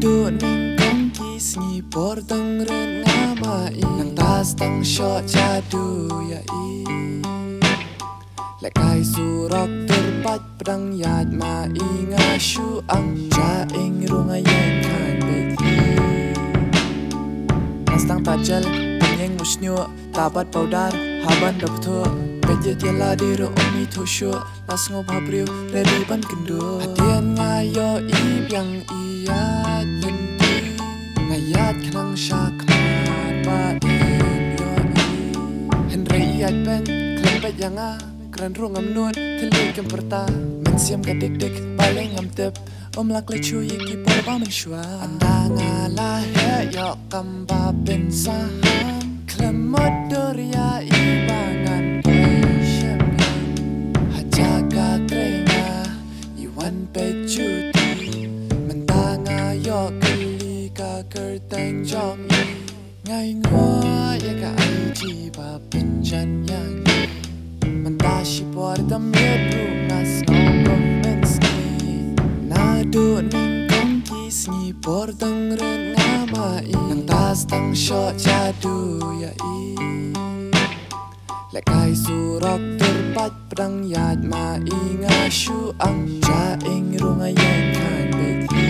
Nado ning kong kisni portang ren ngamai nang tas tang shot jadu ya i Lekai surok terpat pedang yad ma inga shu ang ja ing runga yang kan beti Nastang tajal penyeng musnyo tabat paudar haban dapto Peje tiala diro omi tosho las ngob habriu ready ban kendo Hatian ngayo ibyang iyat yenti Ngayat kanang syakmat ba yo i Henry iyat ben klan bet yang Kran rung am nuot telik yang perta Mensiam ka dik-dik paling am tip Lak le chu yiki por ba men shua Anda ngala he yo kamba ben saham Klemot doria ibangan Hajaga trenga Iwan pejuti Mentanga yo keli ka kerteng jong Ngai ngua ya ka aiji ba penjan yang Mentashi por tamir rungas ngogom menski Nado ning kong kisni por tang ren ngamai Nang tas tang shot jadu ya i Lekai surok terpat pedang yad ma inga shu ang ja ing runga yang kan beti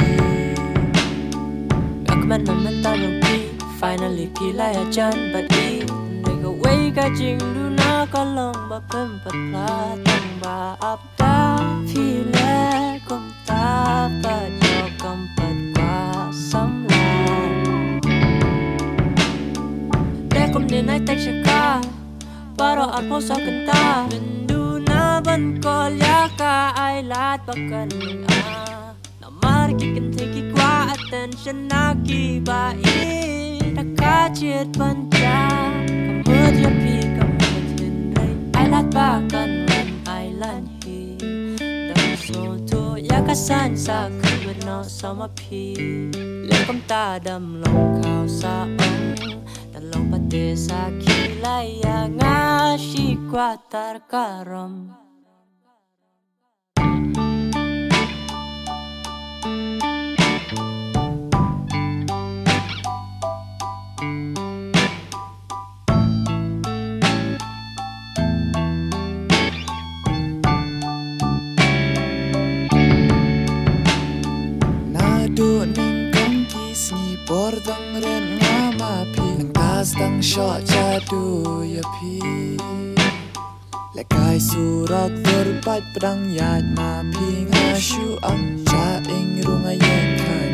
Akman man tanuki finally pilai ajan badi Nega way ka jing luna kalong ba pempat platang ba apta pile kom ta pa jo kampat kwa samlan Dekom dinay tek syaka Paro arpo sa kanta Mendu na ban kolya ka ay lat bakan Namar kikin teki kwa attention na kibai Nakachit banja Kamud yapi kamud hinray Ay lat bakan man ay lanhi Dang so to yakasan sa kabud no sama pi Lekom tadam long kao sa Talong pati sa kilay nga si kwatar karam Nado ning kong kisni portang ren ngamapi Nang tas tang shot jadu ya pi Lekai surok terpat pedang yad ma pi ngashu ang ja ing runga yang kan